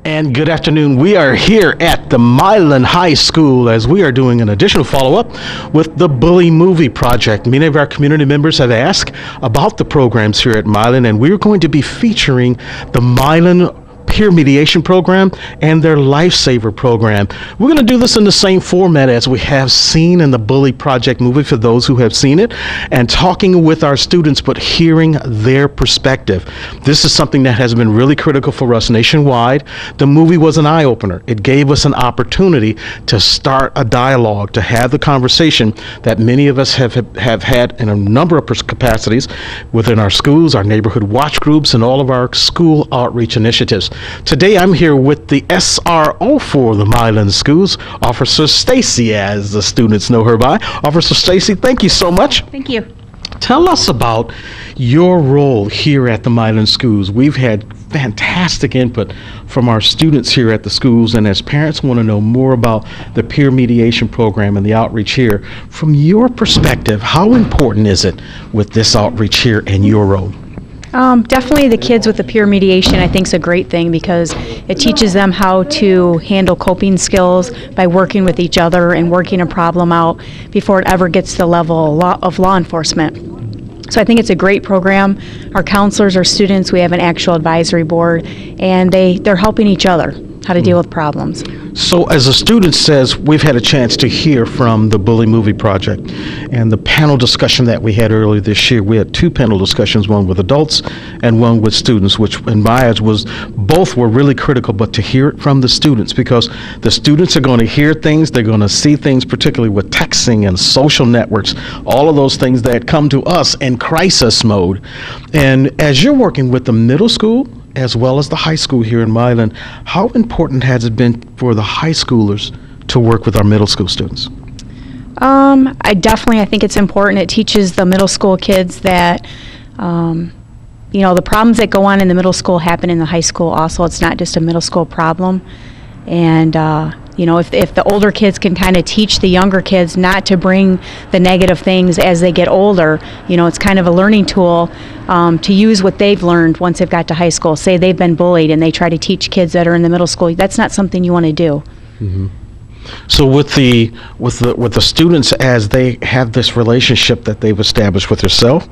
And good afternoon. We are here at the Milan High School as we are doing an additional follow-up with the Bully Movie Project. Many of our community members have asked about the programs here at Milan, and we're going to be featuring the Milan Peer Mediation Program and their Lifesaver program. We're going to do this in the same format as we have seen in the Bully Project movie for those who have seen it, and talking with our students but hearing their perspective. This is something that has been really critical for us nationwide. The movie was an eye-opener. It gave us an opportunity to start a dialogue, to have the conversation that many of us have had in a number of capacities within our schools, our neighborhood watch groups, and all of our school outreach initiatives. Today I'm here with the SRO for the Milan Schools, Officer Stacy, as the students know her by. Officer Stacy, thank you so much. Thank you. Tell us about your role here at the Milan Schools. We've had fantastic input from our students here at the schools, and as parents want to know more about the peer mediation program and the outreach here, from your perspective, how important is it with this outreach here and your role? Definitely the kids with the peer mediation I think is a great thing because it teaches them how to handle coping skills by working with each other and working a problem out before it ever gets to the level of law enforcement. So I think it's a great program. Our counselors, our students, we have an actual advisory board, and they're helping each other how to deal with problems. So as a student says, we've had a chance to hear from the Bully Movie Project and the panel discussion that we had earlier this year. We had two panel discussions, one with adults and one with students, which in my eyes both were really critical, but to hear it from the students, because the students are going to hear things, they're going to see things, particularly with texting and social networks, all of those things that come to us in crisis mode. And as you're working with the middle school as well as the high school here in Milan, how important has it been for the high schoolers to work with our middle school students? I think it's important. It teaches the middle school kids that, the problems that go on in the middle school happen in the high school also. It's not just a middle school problem. And, if the older kids can kind of teach the younger kids not to bring the negative things as they get older, it's kind of a learning tool to use what they've learned once they've got to high school. Say they've been bullied and they try to teach kids that are in the middle school. That's not something you want to do. Mm-hmm. So with the students, as they have this relationship that they've established with yourself,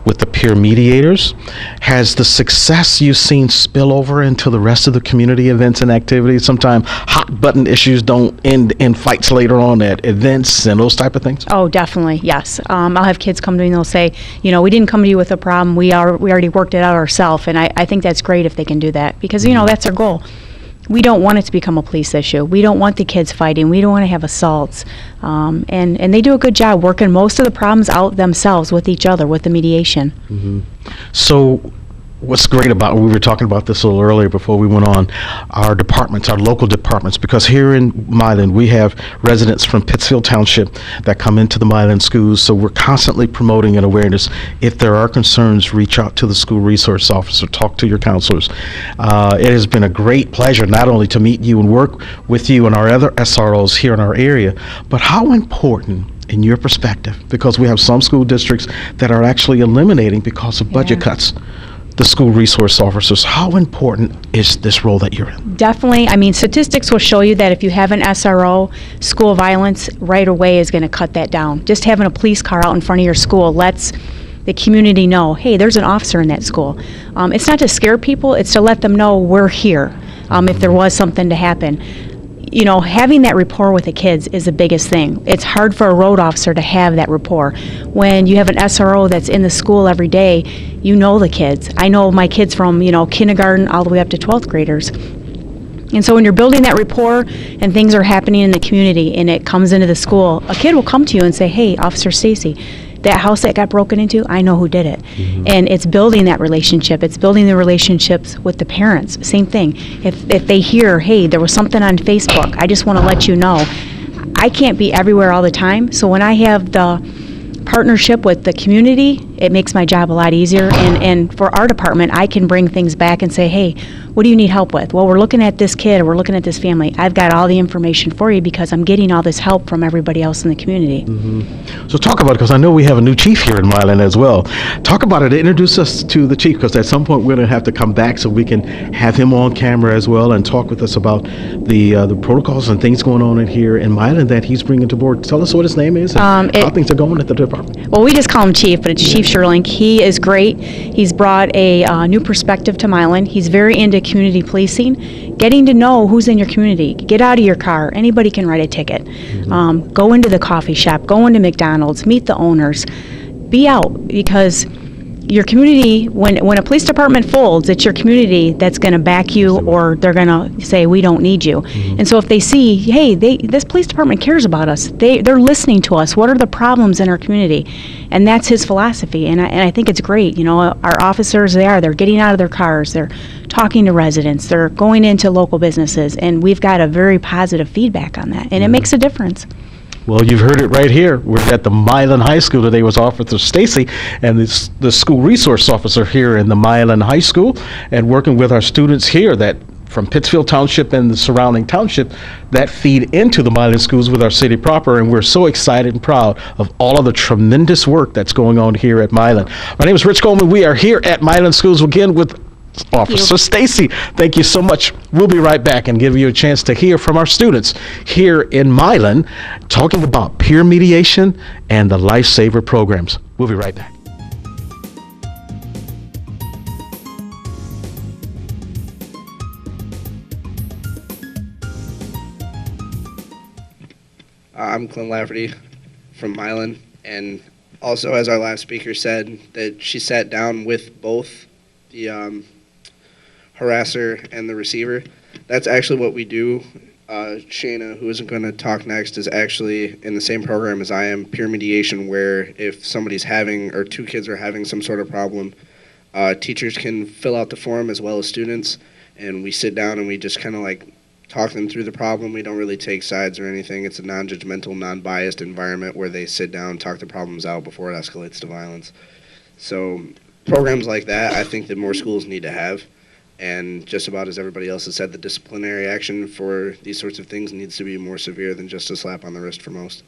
with the peer mediators, has the success you've seen spill over into the rest of the community events and activities? Sometimes hot button issues don't end in fights later on at events and those type of things? Oh, definitely, yes. I'll have kids come to me and they'll say, we didn't come to you with a problem. We already worked it out ourselves. And I think that's great if they can do that because, that's our goal. We don't want it to become a police issue. We don't want the kids fighting. We don't want to have assaults. And they do a good job working most of the problems out themselves with each other, with the mediation. Mm-hmm. So what's great about, we were talking about this a little earlier before we went on, our departments, our local departments, because here in Milan we have residents from Pittsfield Township that come into the Milan schools, so we're constantly promoting an awareness. If there are concerns, reach out to the school resource officer, talk to your counselors. It has been a great pleasure not only to meet you and work with you and our other SROs here in our area, but how important in your perspective, because we have some school districts that are actually eliminating because of budget cuts, the school resource officers. How important is this role that you're in? Definitely. Statistics will show you that if you have an SRO, school violence right away is going to cut that down. Just having a police car out in front of your school lets the community know, hey, there's an officer in that school. It's not to scare people, it's to let them know we're here if there was something to happen. Having that rapport with the kids is the biggest thing. It's hard for a road officer to have that rapport. When you have an SRO that's in the school every day, you know the kids. I know my kids from, kindergarten all the way up to 12th graders. And so when you're building that rapport and things are happening in the community and it comes into the school, a kid will come to you and say, hey, Officer Stacy, that house that got broken into, I know who did it. Mm-hmm. And it's building that relationship. It's building the relationships with the parents. Same thing. If they hear, hey, there was something on Facebook, I just want to let you know. I can't be everywhere all the time, so when I have the partnership with the community, it makes my job a lot easier. And for our department, I can bring things back and say, hey, what do you need help with? Well, we're looking at this kid, or we're looking at this family. I've got all the information for you because I'm getting all this help from everybody else in the community. So talk about it, because I know we have a new chief here in Milan as well. Talk about it. Introduce us to the chief, because at some point we're going to have to come back so we can have him on camera as well and talk with us about the protocols and things going on in here in Milan that he's bringing to board. Tell us what his name is and how things are going at the department. Well, we just call him Chief, but it's Chief Sherlink. He is great. He's brought a new perspective to Milan. He's very into community policing, getting to know who's in your community. Get out of your car. Anybody can write a ticket. Go into the coffee shop. Go into McDonald's. Meet the owners. Be out, because your community, when a police department folds, it's your community that's going to back you, or they're going to say, we don't need you. And so if they see, hey, this police department cares about us, they're listening to us, what are the problems in our community? And that's his philosophy, and I think it's great. You know, our officers, they're getting out of their cars, they're talking to residents, they're going into local businesses, and we've got a very positive feedback on that, and it makes a difference. Well, you've heard it right here. We're at the Milan High School today with Officer Stacy, and the school resource officer here in the Milan High School, and working with our students here that from Pittsfield Township and the surrounding township that feed into the Milan schools with our city proper, and we're so excited and proud of all of the tremendous work that's going on here at Milan. My name is Rich Coleman. We are here at Milan Schools again with Officer Stacy. Thank you so much. We'll be right back and give you a chance to hear from our students here in Milan talking about peer mediation and the Lifesaver programs. We'll be right back. I'm Clint Lafferty from Milan, and also, as our last speaker said, that she sat down with both the harasser and the receiver. That's actually what we do. Shayna, who isn't going to talk next, is actually in the same program as I am, peer mediation, where if somebody's having, or two kids are having some sort of problem, teachers can fill out the form as well as students, and we sit down and we just kind of like talk them through the problem. We don't really take sides or anything. It's a non-judgmental, non-biased environment where they sit down, talk the problems out before it escalates to violence. So programs like that, I think that more schools need to have. And just about as everybody else has said, the disciplinary action for these sorts of things needs to be more severe than just a slap on the wrist for most.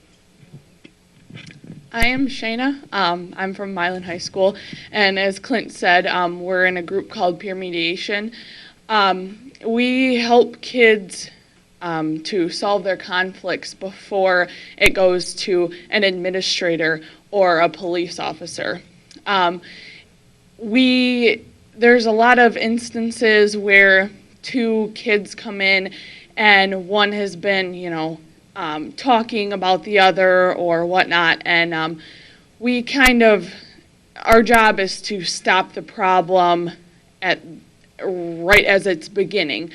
I am Shayna. I'm from Milan High School, and as Clint said, we're in a group called Peer Mediation. We help kids to solve their conflicts before it goes to an administrator or a police officer. There's a lot of instances where two kids come in and one has been, talking about the other or whatnot, and our job is to stop the problem right as it's beginning.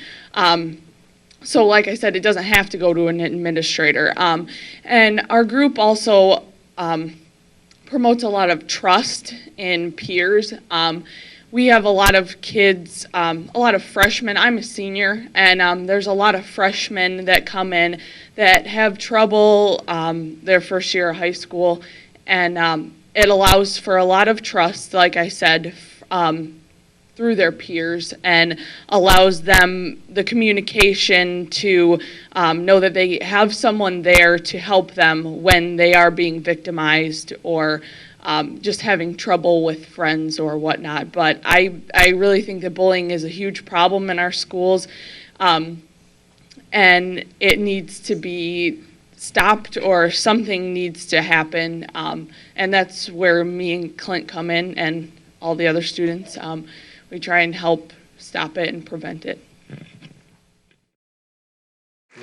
So like I said, it doesn't have to go to an administrator. And our group also promotes a lot of trust in peers. We have a lot of kids, a lot of freshmen. I'm a senior, and there's a lot of freshmen that come in that have trouble their first year of high school, and it allows for a lot of trust, like I said, through their peers, and allows them the communication to know that they have someone there to help them when they are being victimized or just having trouble with friends or whatnot. But I really think that bullying is a huge problem in our schools, and it needs to be stopped, or something needs to happen, and that's where me and Clint come in, and all the other students. We try and help stop it and prevent it.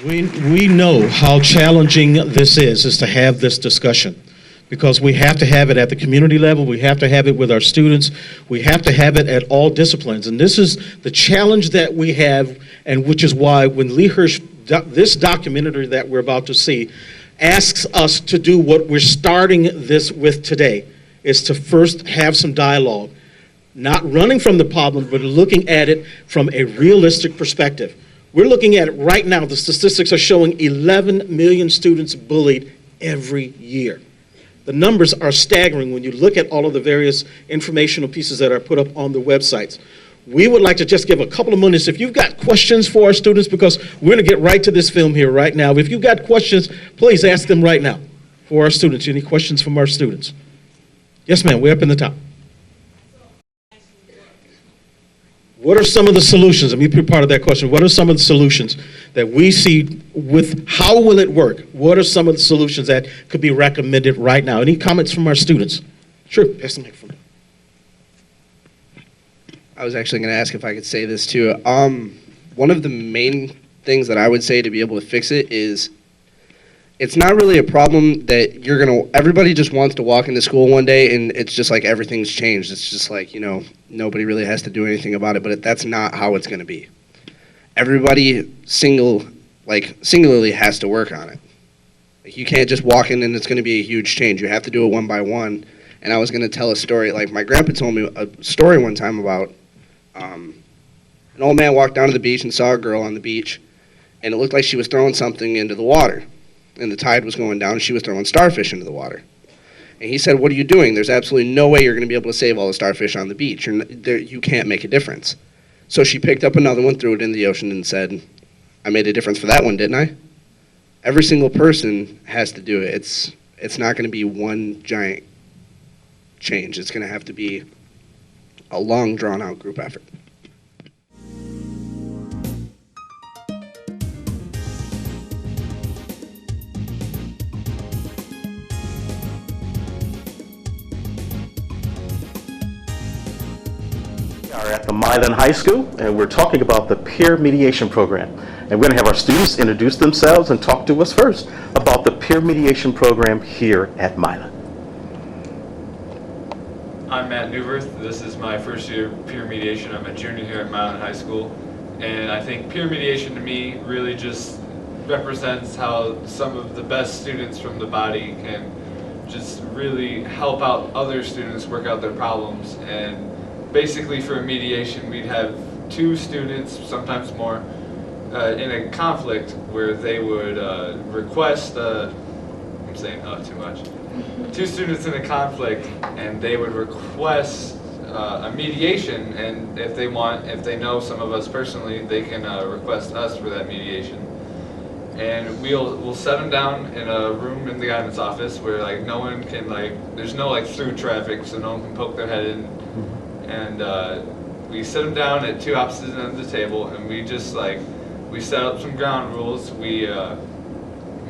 We know how challenging this is to have this discussion, because we have to have it at the community level, we have to have it with our students, we have to have it at all disciplines. And this is the challenge that we have, and which is why when Lee Hirsch, this documentary that we're about to see, asks us to do what we're starting this with today, is to first have some dialogue. Not running from the problem, but looking at it from a realistic perspective. We're looking at it right now. The statistics are showing 11 million students bullied every year. The numbers are staggering when you look at all of the various informational pieces that are put up on the websites. We would like to just give a couple of minutes. If you've got questions for our students, because we're going to get right to this film here right now. If you've got questions, please ask them right now for our students. Any questions from our students? Yes, ma'am, way up in the top. What are some of the solutions? Let me be part of that question. What are some of the solutions that we see with how will it work? What are some of the solutions that could be recommended right now? Any comments from our students? Sure, pass the microphone. I was actually going to ask if I could say this too. One of the main things that I would say to be able to fix it is it's not really a problem that you're going to, everybody just wants to walk into school one day and it's just like everything's changed. It's just like, you know, nobody really has to do anything about it, but that's not how it's going to be. Everybody singularly has to work on it. Like, you can't just walk in and it's going to be a huge change. You have to do it one by one. And I was going to tell a story, like my grandpa told me a story one time about an old man walked down to the beach and saw a girl on the beach, and it looked like she was throwing something into the water. And the tide was going down, and she was throwing starfish into the water. And he said, "What are you doing? There's absolutely no way you're going to be able to save all the starfish on the beach. You can't make a difference." So she picked up another one, threw it in the ocean, and said, "I made a difference for that one, didn't I?" Every single person has to do it. It's not going to be one giant change. It's going to have to be a long, drawn-out group effort. We are at the Milan High School, and we're talking about the Peer Mediation Program. And we're going to have our students introduce themselves and talk to us first about the Peer Mediation Program here at Milan. I'm Matt Newworth. This is my first year of peer mediation. I'm a junior here at Milan High School. And I think peer mediation to me really just represents how some of the best students from the body can just really help out other students work out their problems. And basically for a mediation, we'd have two students, sometimes more, in a conflict where they would request, I'm saying too much. Two students in a conflict, and they would request a mediation, and if they know some of us personally, they can request us for that mediation. And we'll set them down in a room in the guidance office where like no one can there's no through traffic, so no one can poke their head in. And we sit them down at two opposite ends of the table, and we just we set up some ground rules. We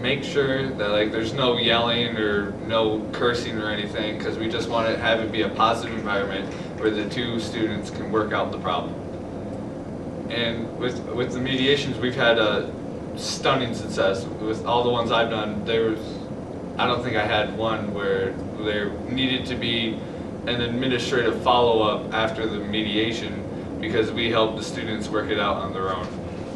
make sure that there's no yelling or no cursing or anything, because we just want to have it be a positive environment where the two students can work out the problem. And with the mediations, we've had a stunning success. With all the ones I've done, I don't think I had one where there needed to be an administrative follow-up after the mediation, because we help the students work it out on their own.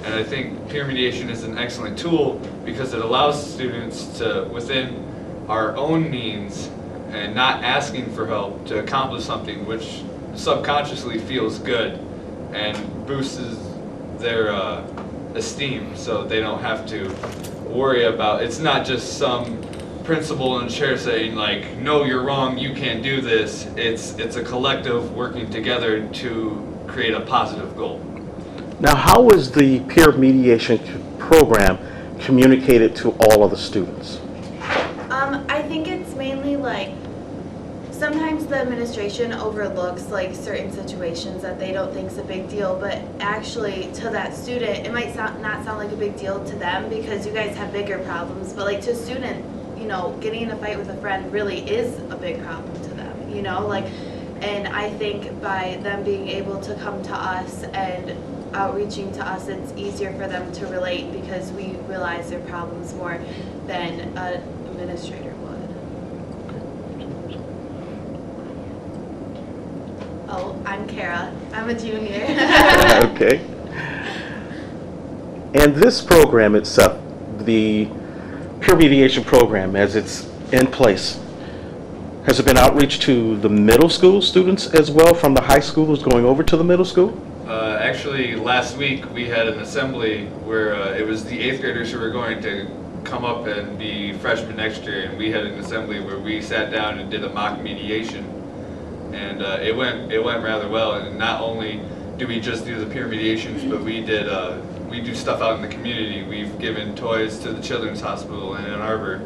And I think peer mediation is an excellent tool because it allows students to, within our own means and not asking for help, to accomplish something which subconsciously feels good and boosts their esteem, so they don't have to worry about, it's not just some principal in a chair saying no, you're wrong, you can't do this. It's a collective working together to create a positive goal. Now, how is the peer mediation program communicated to all of the students? I think it's mainly sometimes the administration overlooks certain situations that they don't think is a big deal, but actually to that student, it might not sound like a big deal to them because you guys have bigger problems, but to a student, getting in a fight with a friend really is a big problem to them, and I think by them being able to come to us and outreaching to us, it's easier for them to relate because we realize their problems more than an administrator would. Oh, I'm Kara. I'm a junior. Okay. And this program itself, the peer mediation program as it's in place, has there been outreach to the middle school students as well from the high schools going over to the middle school? Actually, last week we had an assembly where it was the 8th graders who were going to come up and be freshmen next year, and we had an assembly where we sat down and did a mock mediation, and it went rather well. And not only do we just do the peer mediations, but we do stuff out in the community. We've given toys to the Children's Hospital in Ann Arbor.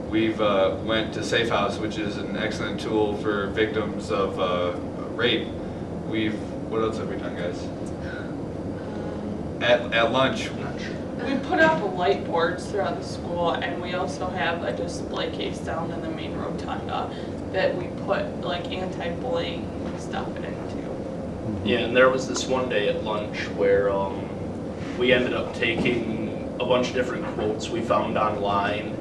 We've went to Safe House, which is an excellent tool for victims of rape. What else have we done, guys? At lunch. We put up light boards throughout the school, and we also have a display case down in the main rotunda that we put like anti-bullying stuff into. Yeah, and there was this one day at lunch where we ended up taking a bunch of different quotes we found online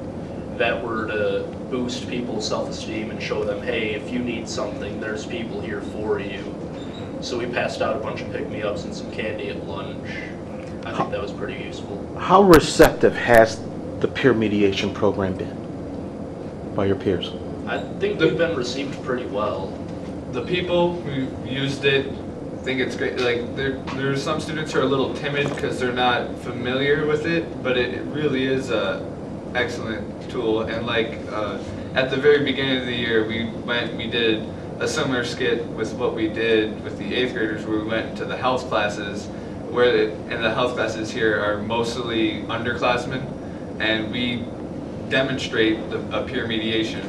that were to boost people's self-esteem and show them, hey, if you need something, there's people here for you. So we passed out a bunch of pick-me-ups and some candy at lunch. I think that was pretty useful. How receptive has the peer mediation program been by your peers? I think we've been received pretty well. The people who used it think it's great. Like there's some students who are a little timid because they're not familiar with it, but it really is a excellent tool. And like at the very beginning of the year, we did a similar skit with what we did with the 8th graders, where we went into the health classes, and the health classes here are mostly underclassmen, and we demonstrate a peer mediation,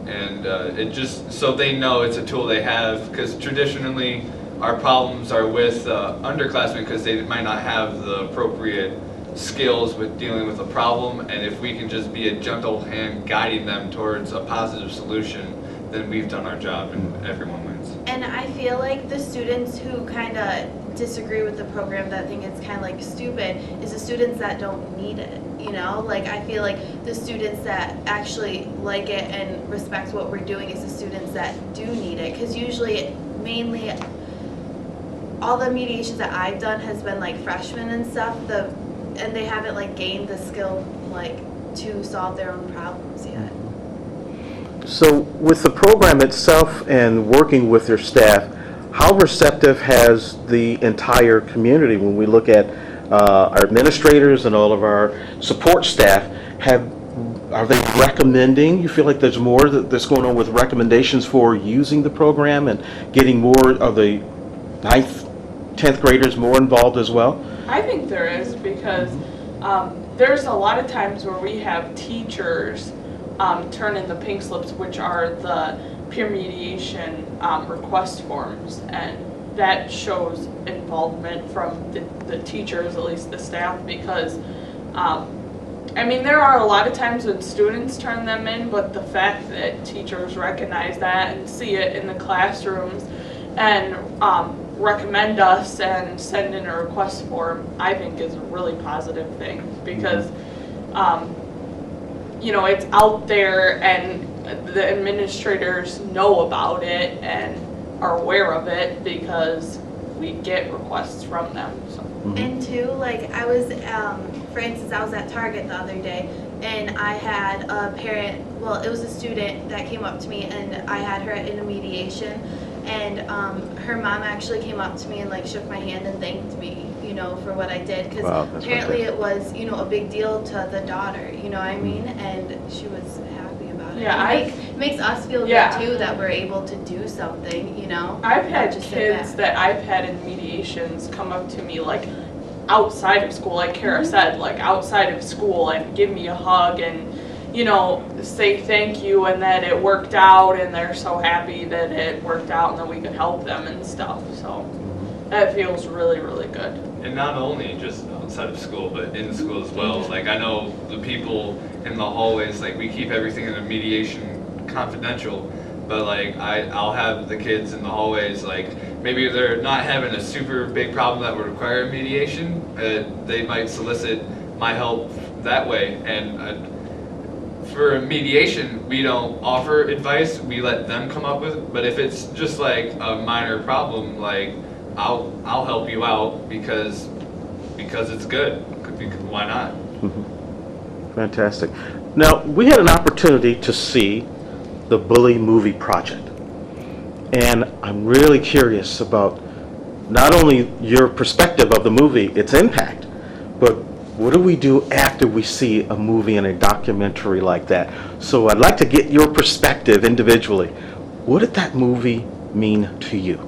and it just so they know it's a tool they have, because traditionally our problems are with underclassmen because they might not have the appropriate skills with dealing with a problem, and if we can just be a gentle hand guiding them towards a positive solution, then we've done our job and everyone wins. And I feel like the students who kind of disagree with the program, that think it's kind of like stupid, is the students that don't need it, you know? Like, I feel like the students that actually like it and respect what we're doing is the students that do need it, because usually, mainly, all the mediations that I've done has been like freshmen and stuff, and they haven't like gained the skill like to solve their own problems yet. So with the program itself and working with your staff, how receptive has the entire community, when we look at our administrators and all of our support staff, are they recommending? You feel like there's more that's going on with recommendations for using the program and getting more of the 9th, 10th graders more involved as well? I think there is, because there's a lot of times where we have teachers turn in the pink slips, which are the peer mediation request forms, and that shows involvement from the teachers, at least the staff, because I mean, there are a lot of times when students turn them in, but the fact that teachers recognize that and see it in the classrooms and recommend us and send in a request form, I think is a really positive thing, because you know, it's out there and the administrators know about it and are aware of it because we get requests from them. So. And two, like I was, for instance, I was at Target the other day, and I had a parent, well, it was a student that came up to me, and I had her in a mediation, and her mom actually came up to me and like shook my hand and thanked me, you know, for what I did, because apparently it was, you know, a big deal to the daughter, you know what I mean, and she was happy about it. Yeah, it makes us feel good too that we're able to do something, you know. I've had kids that I've had in mediations come up to me like outside of school, like Kara said, like outside of school, and give me a hug and, you know, say thank you and that it worked out, and they're so happy that it worked out and that we could help them and stuff. So that feels really, really good. And not only just outside of school, but in school as well. Like, I know the people in the hallways, like, we keep everything in a mediation confidential, but like I'll have the kids in the hallways, like, maybe they're not having a super big problem that would require mediation, they might solicit my help that way. And for mediation, we don't offer advice, we let them come up with it. But if it's just like a minor problem, like, I'll help you out because it's good. Why not? Fantastic. Now, we had an opportunity to see the Bully Movie Project, and I'm really curious about not only your perspective of the movie, its impact, but What do we do after we see a movie and a documentary like that? So I'd like to get your perspective individually. What did that movie mean to you?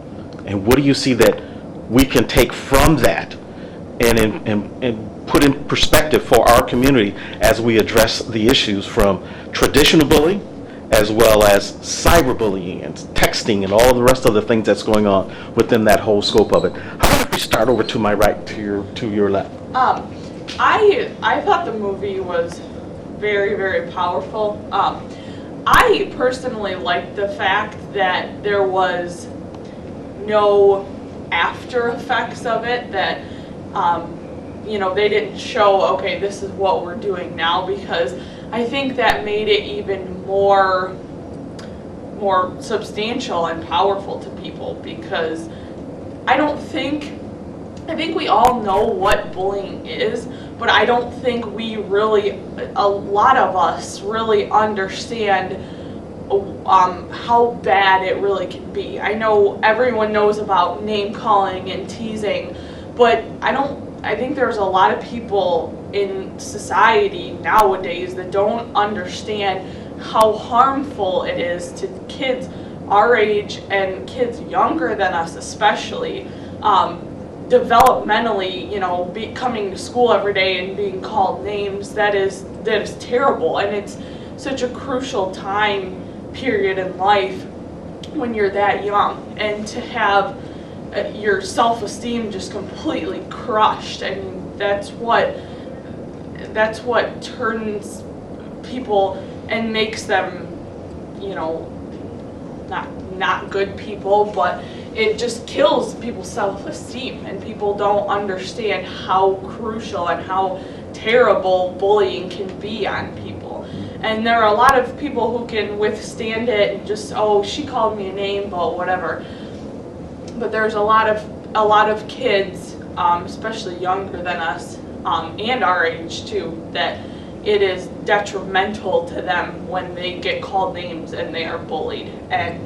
And what do you see that we can take from that and put in perspective for our community as we address the issues from traditional bullying as well as cyberbullying and texting and all the rest of the things that's going on within that whole scope of it? How about we start over to my right, to your left? I thought the movie was very, very powerful. I personally liked the fact that there was no after effects of it, that they didn't show, okay, this is what we're doing now, because I think that made it even more substantial and powerful to people, because I think we all know what bullying is, but I don't think a lot of us really understand how bad it really can be. I know everyone knows about name calling and teasing, but I think there's a lot of people in society nowadays that don't understand how harmful it is to kids our age and kids younger than us especially. Developmentally, coming to school every day and being called names, that is terrible, and it's such a crucial time period in life when you're that young, and to have your self-esteem just completely crushed. I mean, that's what turns people and makes them, not good people, but it just kills people's self-esteem, and people don't understand how crucial and how terrible bullying can be on people. And there are a lot of people who can withstand it and just, oh, she called me a name, but whatever. But there's a lot of kids, especially younger than us, and our age too, that it is detrimental to them when they get called names and they are bullied. And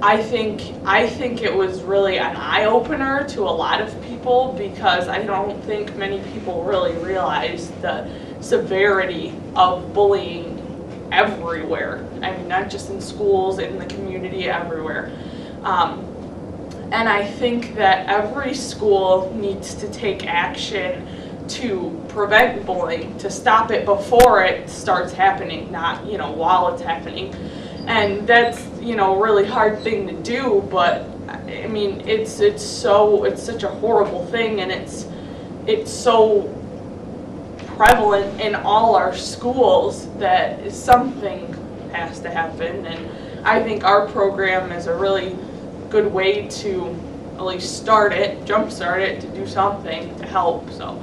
I think it was really an eye-opener to a lot of people, because I don't think many people really realize the severity of bullying everywhere. I mean, not just in schools, in the community, everywhere. And I think that every school needs to take action to prevent bullying, to stop it before it starts happening, not, while it's happening. And that's, a really hard thing to do, but I mean, it's such a horrible thing, and it's so prevalent in all our schools that something has to happen. And I think our program is a really good way to at least jumpstart it, to do something to help. So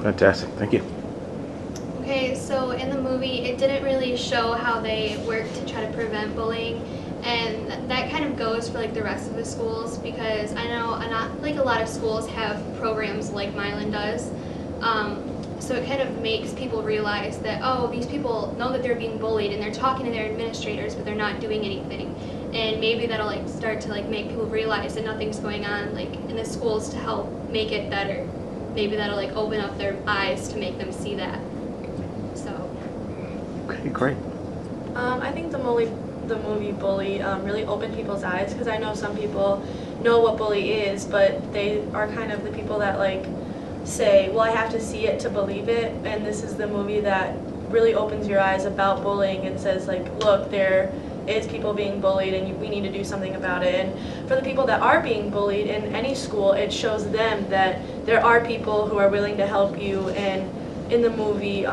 Fantastic, thank you. Okay, so in the movie, it didn't really show how they work to try to prevent bullying, and that kind of goes for like the rest of the schools, because I know a lot of schools have programs like Milan does. So it kind of makes people realize that, oh, these people know that they're being bullied and they're talking to their administrators, but they're not doing anything. And maybe that'll start to make people realize that nothing's going on in the schools to help make it better. Maybe that'll open up their eyes to make them see that. So. Okay, great. I think the movie Bully really opened people's eyes, because I know some people know what bully is, but they are kind of the people that say, well, I have to see it to believe it, and this is the movie that really opens your eyes about bullying and says, look, there is people being bullied and we need to do something about it. And for the people that are being bullied in any school, it shows them that there are people who are willing to help you, and in the movie,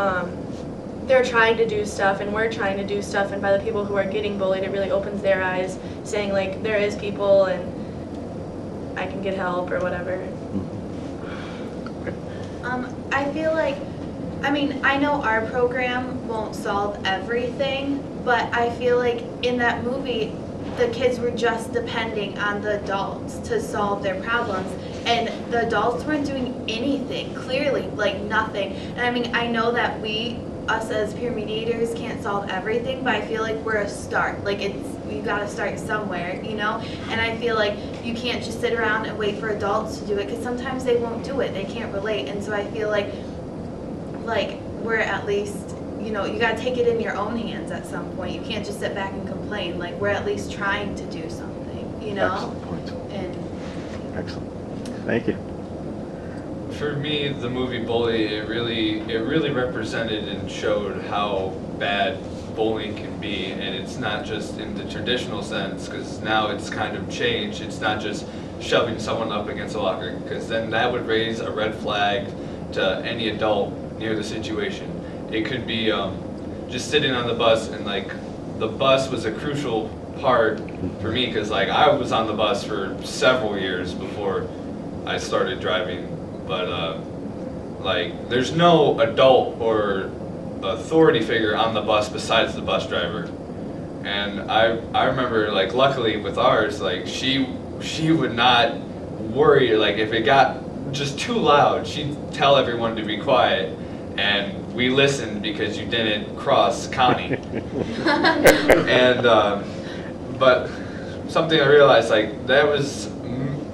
they're trying to do stuff and we're trying to do stuff, and by the people who are getting bullied, it really opens their eyes, saying there is people and I can get help or whatever. I feel I know our program won't solve everything, but I feel in that movie, the kids were just depending on the adults to solve their problems, and the adults weren't doing anything, clearly, nothing. And I know that us as peer mediators can't solve everything, but I feel we're a start. you got to start somewhere, you know? And I feel like you can't just sit around and wait for adults to do it, because sometimes they won't do it. They can't relate. And so I feel like we're at least, you know, you got to take it in your own hands at some point. You can't just sit back and complain. Like, we're at least trying to do something, you know? Excellent point. And Excellent. Thank you. For me, the movie Bully, it really represented and showed how bad bullying can be, and it's not just in the traditional sense, because now it's kind of changed. It's not just shoving someone up against a locker, because then that would raise a red flag to any adult near the situation. It could be just sitting on the bus, and like the bus was a crucial part for me, because like I was on the bus for several years before I started driving. But like, there's no adult or authority figure on the bus besides the bus driver. And I remember, like, luckily with ours, like, she would not worry, like, if it got just too loud, she'd tell everyone to be quiet. And we listened because you didn't cross Connie. And but something I realized, like, that was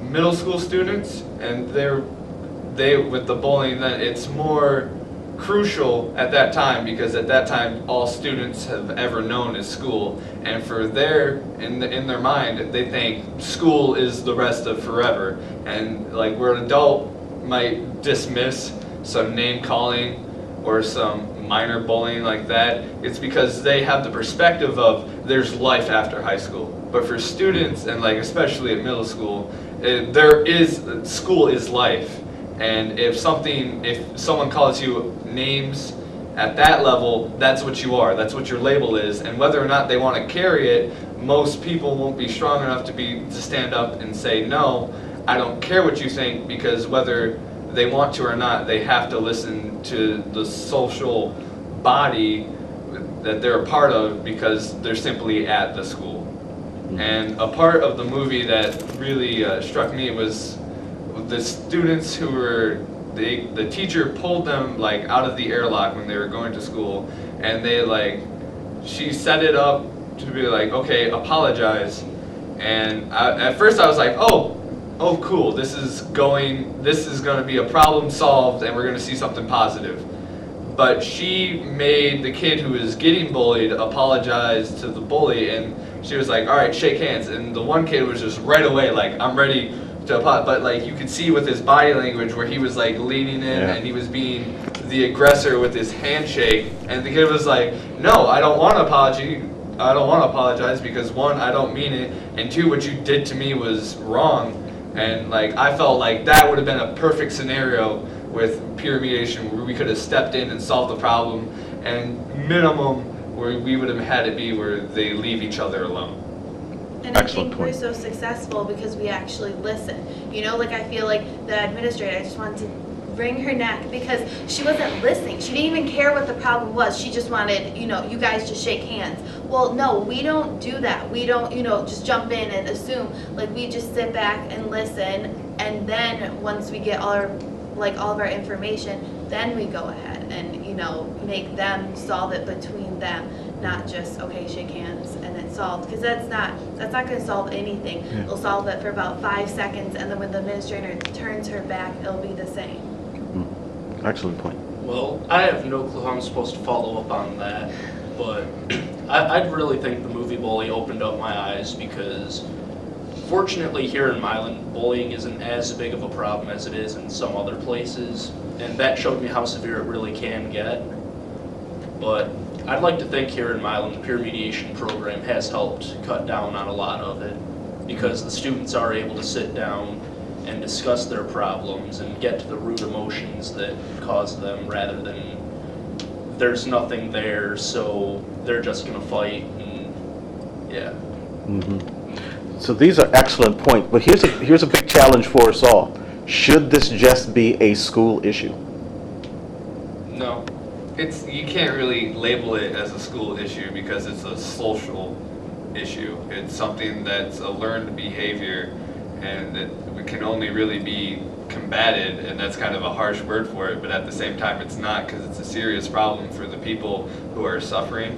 middle school students, and they with the bullying, then it's more crucial at that time, because at that time all students have ever known is school, and for their in their mind they think school is the rest of forever. And like, where an adult might dismiss some name calling or some minor bullying like that, it's because they have the perspective of there's life after high school. But for students, and like especially at middle school, school is life. And if someone calls you names at that level, that's what you are. That's what your label is. And whether or not they want to carry it, most people won't be strong enough to stand up and say, no, I don't care what you think, because whether they want to or not, they have to listen to the social body that they're a part of, because they're simply at the school. And a part of the movie that really struck me was the students who were, the teacher pulled them like out of the airlock when they were going to school, and she set it up to be like, okay, apologize. And at first I was like, oh cool, this is going to be a problem solved, and we're going to see something positive. But she made the kid who was getting bullied apologize to the bully, and she was like, all right, shake hands. And the one kid was just right away like, I'm ready to apologize. But like, you could see with his body language where he was like leaning in, and he was being the aggressor with his handshake. And the kid was like, no, I don't want to apologize, because one, I don't mean it, and two, what you did to me was wrong. And like, I felt like that would have been a perfect scenario with peer mediation, where we could have stepped in and solved the problem, and minimum where we would have had it be where they leave each other alone. And I think we're so successful because we actually listen. You know, like, I feel like the administrator, I just wanted to wring her neck because she wasn't listening. She didn't even care what the problem was. She just wanted, you guys just shake hands. Well, no, we don't do that. We don't, just jump in and assume. Like, we just sit back and listen, and then once we get all of our information, then we go ahead and, make them solve it between them, not just, okay, shake hands and it's solved. Because that's not going to solve anything. Yeah. It'll solve it for about 5 seconds, and then when the administrator turns her back, it'll be the same. Excellent point. Well, I have no clue how I'm supposed to follow up on that, but I really think the movie Bully opened up my eyes, because fortunately here in Milan, bullying isn't as big of a problem as it is in some other places, and that showed me how severe it really can get. But I'd like to think here in Milan, the peer mediation program has helped cut down on a lot of it, because the students are able to sit down and discuss their problems and get to the root emotions that cause them, rather than there's nothing there, so they're just going to fight. And yeah. Mm-hmm. So these are excellent points, but here's a big challenge for us all. Should this just be a school issue? No, you can't really label it as a school issue, because it's a social issue. It's something that's a learned behavior, and it can only really be combated, and that's kind of a harsh word for it, but at the same time it's not, because it's a serious problem for the people who are suffering,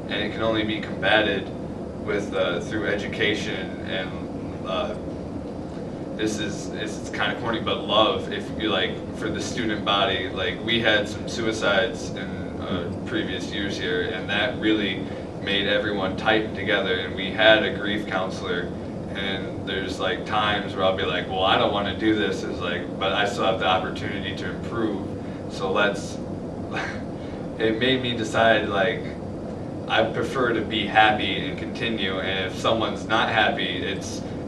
and it can only be combated with through education and it's kind of corny, but love. If you like, for the student body, like we had some suicides in previous years here, and that really made everyone tighten together. And we had a grief counselor, and there's like times where I'll be like, well, I don't want to do this, is like, but I still have the opportunity to improve. So let's. It made me decide, like, I prefer to be happy and continue, and if someone's not happy,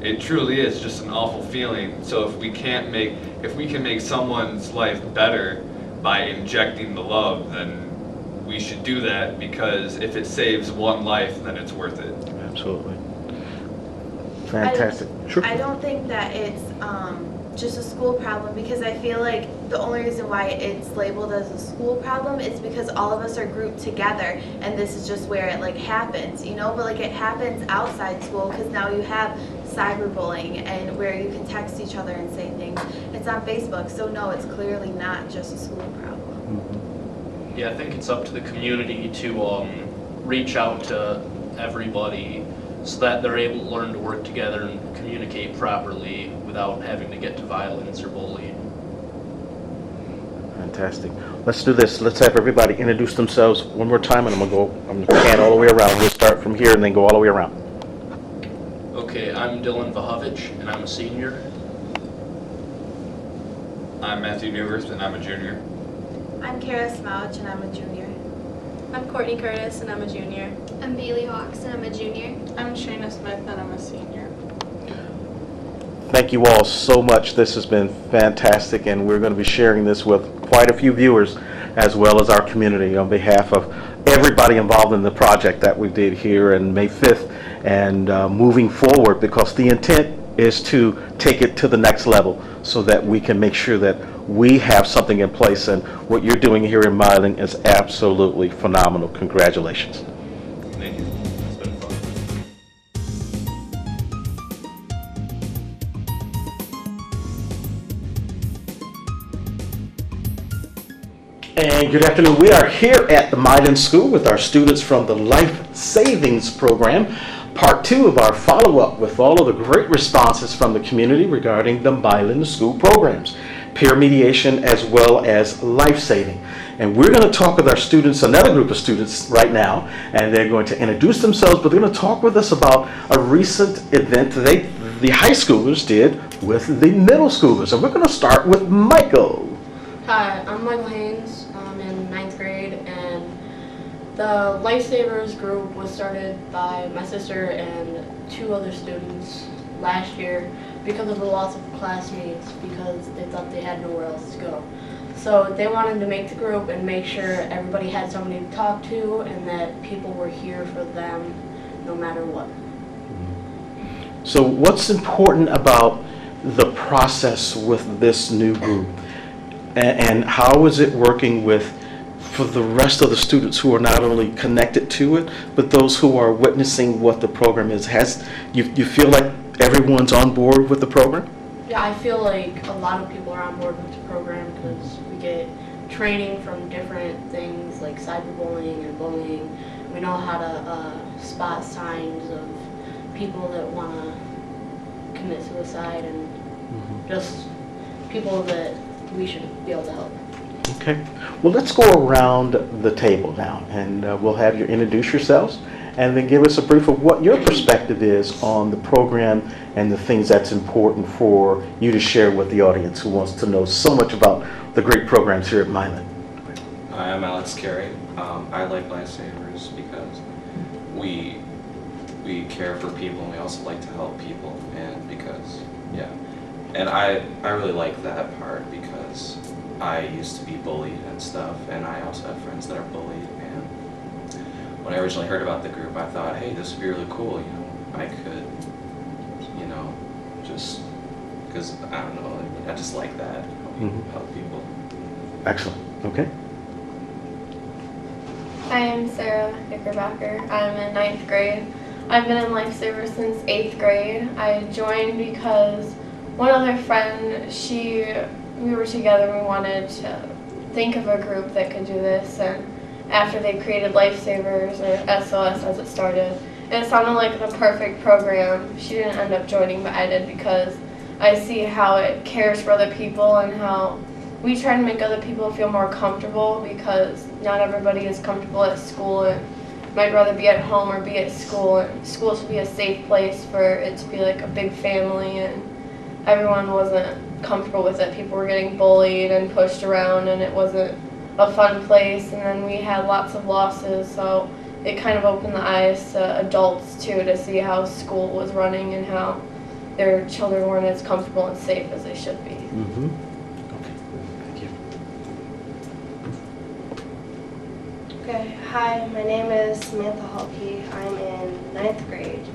it truly is just an awful feeling. So if we can make someone's life better by injecting the love, then we should do that, because if it saves one life, then it's worth it. Absolutely. Fantastic. Sure. I don't think that it's just a school problem, because I feel like the only reason why it's labeled as a school problem is because all of us are grouped together, and this is just where it like happens, you know. But like it happens outside school, because now you have cyberbullying and where you can text each other and say things. It's on Facebook, so no, it's clearly not just a school problem. Mm-hmm. Yeah, I think it's up to the community to reach out to everybody so that they're able to learn to work together and communicate properly without having to get to violence or bullying. Fantastic. Let's do this. Let's have everybody introduce themselves one more time, and I'm going to pan all the way around. We'll start from here and then go all the way around. Okay, I'm Dylan Vahovich, and I'm a senior. I'm Matthew Newworth, and I'm a junior. I'm Kara Smouch, and I'm a junior. I'm Courtney Curtis, and I'm a junior. I'm Bailey Hawks, and I'm a junior. I'm Shayna Smith, and I'm a senior. Thank you all so much. This has been fantastic, and we're going to be sharing this with quite a few viewers as well as our community on behalf of everybody involved in the project that we did here on May 5th and moving forward, because the intent is to take it to the next level so that we can make sure that we have something in place. And what you're doing here in Milan is absolutely phenomenal. Congratulations. Thank you. It's been fun. And good afternoon. We are here at the Milan School with our students from the Life Savings program, part 2 of our follow-up with all of the great responses from the community regarding the Milan School programs, peer mediation as well as life saving. And we're going to talk with our students, another group of students right now, and they're going to introduce themselves, but they're going to talk with us about a recent event that the high schoolers did with the middle schoolers. And we're going to start with Michael. Hi, I'm Michael Haynes. I'm in 9th grade, and the Lifesavers group was started by my sister and 2 other students last year because of the loss of classmates, because they thought they had nowhere else to go. So they wanted to make the group and make sure everybody had somebody to talk to and that people were here for them no matter what. So what's important about the process with this new group? And how is it working for the rest of the students who are not only connected to it, but those who are witnessing what the program is? You feel like everyone's on board with the program? Yeah, I feel like a lot of people are on board with the program because we get training from different things like cyberbullying and bullying. We know how to spot signs of people that want to commit suicide and just people that we should be able to help. Okay. Well, let's go around the table now, and we'll have you introduce yourselves and then give us a brief of what your perspective is on the program and the things that's important for you to share with the audience who wants to know so much about the great programs here at Milan. Hi, I'm Alex Carey. I like Lifesavers because we care for people and we also like to help people, and because, yeah. And I really like that part because I used to be bullied and stuff, and I also have friends that are bullied. And when I originally heard about the group, I thought, hey, this would be really cool. I could, just because I don't know, I just like that, help people. Excellent. Okay. Hi, I'm Sarah Knickerbocker. I'm in 9th grade. I've been in Lifesavers since 8th grade. I joined because one other friend, we were together, we wanted to think of a group that could do this, and after they created Lifesavers, or SOS as it started, it sounded like the perfect program. She didn't end up joining, but I did because I see how it cares for other people and how we try to make other people feel more comfortable because not everybody is comfortable at school and might rather be at home or be at school. And school should be a safe place for it to be like a big family, and everyone wasn't comfortable with it. People were getting bullied and pushed around, and it wasn't a fun place. And then we had lots of losses, so it kind of opened the eyes to adults too to see how school was running and how their children weren't as comfortable and safe as they should be. Mm-hmm. Okay, thank you. Okay, hi, my name is Samantha Halke. I'm in 9th grade.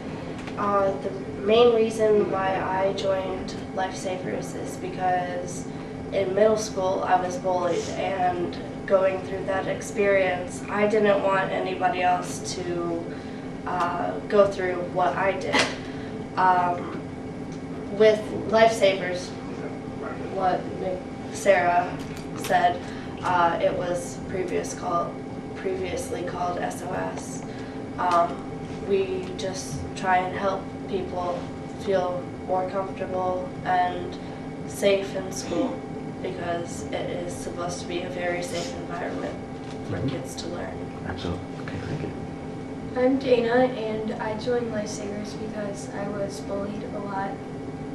The main reason why I joined Lifesavers is because in middle school I was bullied, and going through that experience, I didn't want anybody else to go through what I did. With Lifesavers, what Sarah said, it was previously called SOS. We just try and help people feel more comfortable and safe in school because it is supposed to be a very safe environment for kids to learn. Absolutely. Okay, thank you. I'm Dana, and I joined Lifesavers because I was bullied a lot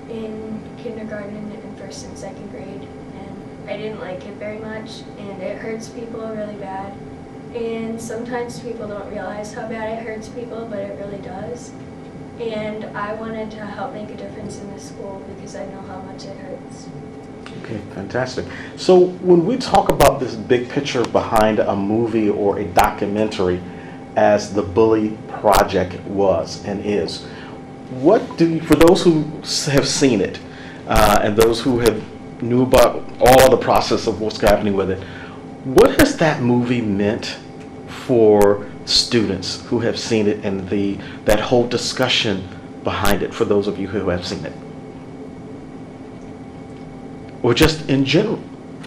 in kindergarten and 1st and 2nd grade, and I didn't like it very much, and it hurts people really bad. And sometimes people don't realize how bad it hurts people, but it really does. And I wanted to help make a difference in the school because I know how much it hurts. Okay, fantastic. So when we talk about this big picture behind a movie or a documentary, as the Bully Project was and is, for those who have seen it and those who have knew about all the process of what's happening with it, what has that movie meant for students who have seen it and that whole discussion behind it, for those of you who have seen it? Or just in general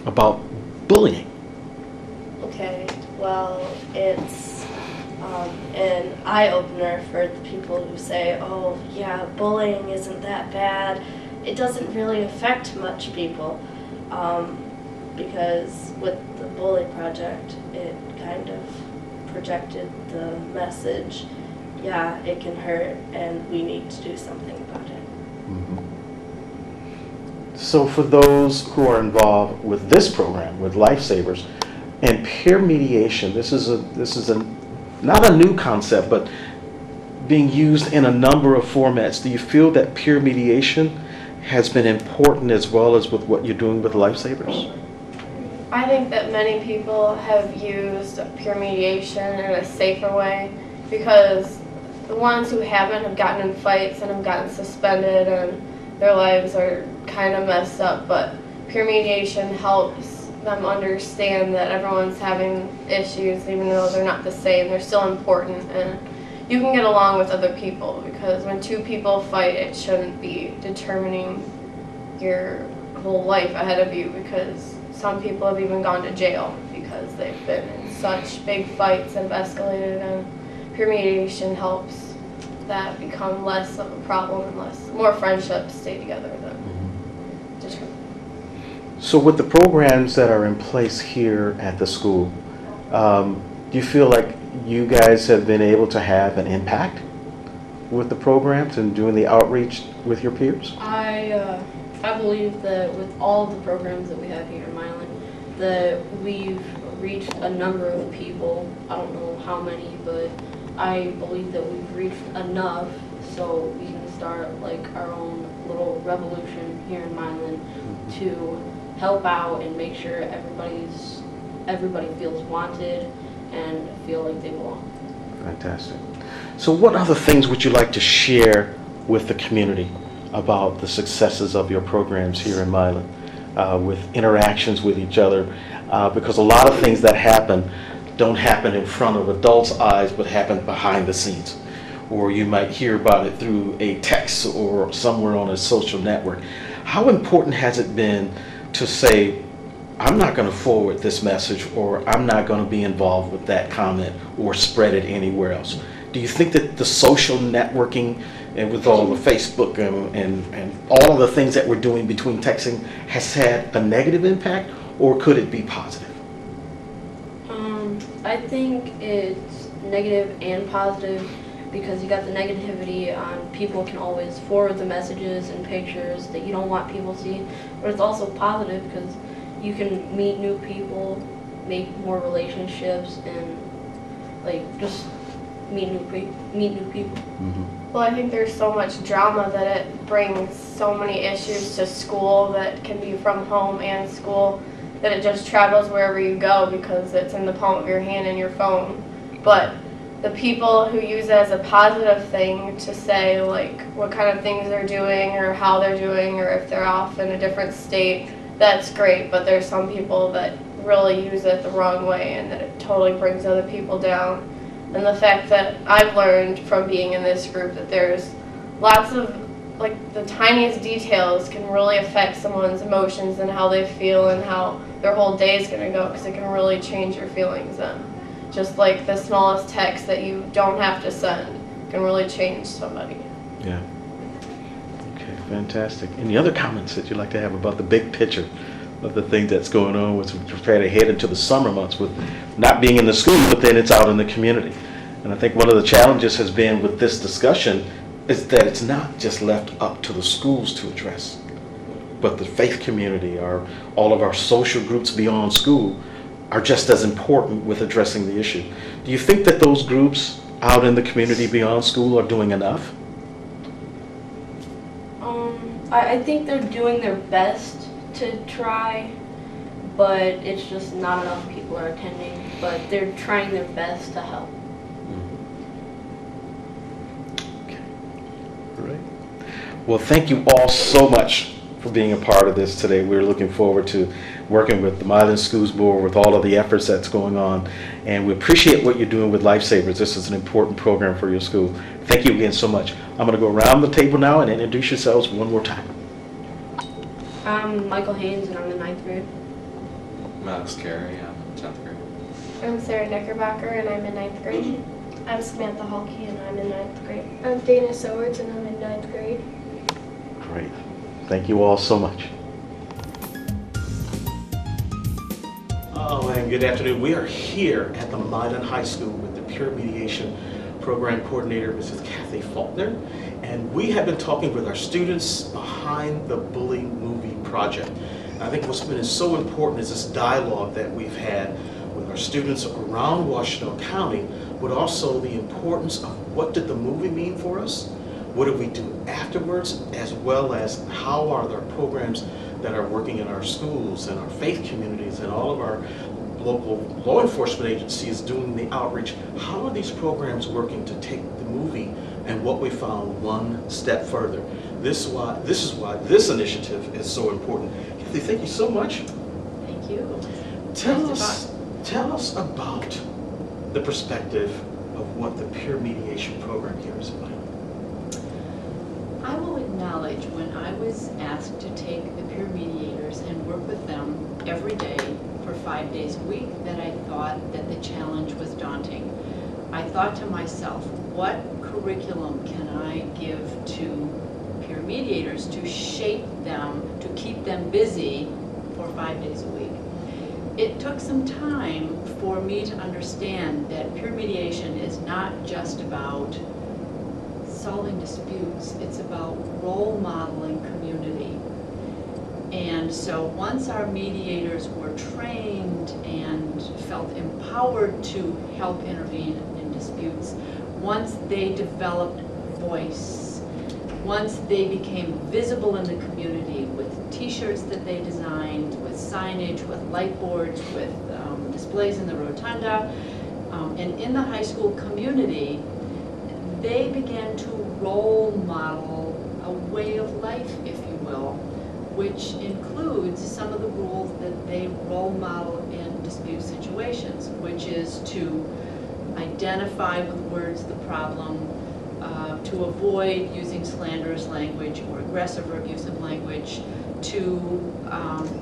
about bullying? Okay, well, it's an eye-opener for the people who say, oh yeah, bullying isn't that bad. It doesn't really affect much people. Because with the Bully Project, it kind of projected the message, yeah, it can hurt and we need to do something about it. Mm-hmm. So for those who are involved with this program, with Lifesavers, and peer mediation, this is not a new concept, but being used in a number of formats. Do you feel that peer mediation has been important as well as with what you're doing with Lifesavers? I think that many people have used peer mediation in a safer way because the ones who haven't have gotten in fights and have gotten suspended and their lives are kind of messed up, but peer mediation helps them understand that everyone's having issues even though they're not the same. They're still important, and you can get along with other people because when two people fight, it shouldn't be determining your whole life ahead of you, because some people have even gone to jail because they've been in such big fights and have escalated, and peer mediation helps that become less of a problem and more friendships stay together than just. So with the programs that are in place here at the school, do you feel like you guys have been able to have an impact with the programs and doing the outreach with your peers? I believe that with all the programs that we have here in Milan, that we've reached a number of people. I don't know how many, but I believe that we've reached enough so we can start like our own little revolution here in Milan to help out and make sure everybody feels wanted and feel like they belong. Fantastic. So what other things would you like to share with the community about the successes of your programs here in Milan, with interactions with each other? Because a lot of things that happen don't happen in front of adults' eyes, but happen behind the scenes. Or you might hear about it through a text or somewhere on a social network. How important has it been to say, I'm not going to forward this message, or I'm not going to be involved with that comment or spread it anywhere else? Do you think that the social networking and with all the Facebook and all of the things that we're doing between texting has had a negative impact, or could it be positive? I think it's negative and positive because you got the negativity on people can always forward the messages and pictures that you don't want people to see, but it's also positive because you can meet new people, make more relationships, and like just meet new people. Mm-hmm. Well, I think there's so much drama that it brings so many issues to school that can be from home and school, that it just travels wherever you go because it's in the palm of your hand and your phone. But the people who use it as a positive thing to say like what kind of things they're doing or how they're doing or if they're off in a different state, that's great. But there's some people that really use it the wrong way and that it totally brings other people down. And the fact that I've learned from being in this group that there's lots of, like, the tiniest details can really affect someone's emotions and how they feel and how their whole day is going to go, because it can really change your feelings. And just like the smallest text that you don't have to send can really change somebody. Yeah. Okay, fantastic. Any other comments that you'd like to have about the big picture of the thing that's going on as we prepare to head into the summer months with not being in the school, but then it's out in the community? And I think one of the challenges has been with this discussion is that it's not just left up to the schools to address, but the faith community, all of our social groups beyond school are just as important with addressing the issue. Do you think that those groups out in the community beyond school are doing enough? I think they're doing their best to try, but it's just not enough people are attending, but they're trying their best to help. Okay. Great. Well, thank you all so much for being a part of this today. We're looking forward to working with the Milan Schools Board with all of the efforts that's going on, and we appreciate what you're doing with Lifesavers. This is an important program for your school. Thank you again so much. I'm going to go around the table now and introduce yourselves one more time. I'm Michael Haynes and I'm in 9th grade. I'm Alex Carey, I'm in 10th grade. I'm Sarah Knickerbocker and I'm in 9th grade. I'm Samantha Halke and I'm in 9th grade. I'm Dana Sowards and I'm in 9th grade. Great. Thank you all so much. Oh, and good afternoon. We are here at the Milan High School with the Peer Mediation Program Coordinator, Mrs. Kathy Faulkner, and we have been talking with our students behind the Bully Movie Project. I think what's been so important is this dialogue that we've had with our students around Washington County, but also the importance of what did the movie mean for us, what do we do afterwards, as well as how are there programs that are working in our schools and our faith communities and all of our local law enforcement agencies doing the outreach. How are these programs working to take the movie and what we found one step further? This is why this initiative is so important. Kathy, thank you so much. Thank you. Tell us about the perspective of what the peer mediation program here is about. I will acknowledge when I was asked to take the peer mediators and work with them every day for 5 days a week that I thought that the challenge was daunting. I thought to myself, what curriculum can I give to peer mediators to shape them, to keep them busy for 5 days a week? It took some time for me to understand that peer mediation is not just about solving disputes, it's about role modeling community. And so once our mediators were trained and felt empowered to help intervene in disputes, once they developed voice, once they became visible in the community with t-shirts that they designed, with signage, with light boards, with displays in the rotunda, and in the high school community, they began to role model a way of life, if you will, which includes some of the rules that they role model in dispute situations, which is to identify with words the problem, to avoid using slanderous language or aggressive or abusive language, to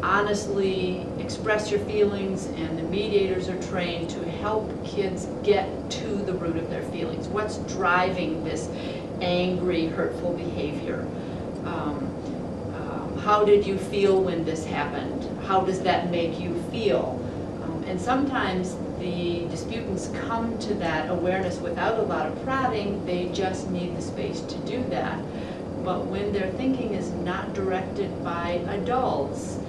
honestly express your feelings, and the mediators are trained to help kids get to the root of their feelings. What's driving this angry, hurtful behavior? How did you feel when this happened? How does that make you feel? And sometimes the disputants come to that awareness without a lot of prodding. They just need the space to do that. But when their thinking is not directed by adults,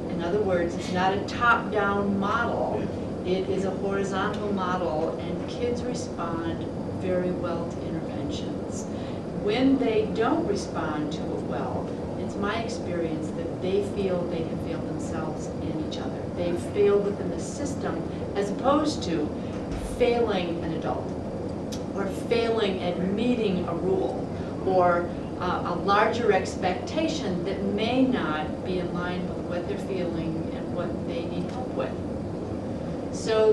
in other words, it's not a top-down model, it is a horizontal model, and kids respond very well to interventions. When they don't respond to it well, it's my experience that they feel they have failed themselves and each other. They've failed within the system as opposed to failing an adult or failing at meeting a rule or a larger expectation that may not be in line with what they're feeling and what they need help with. So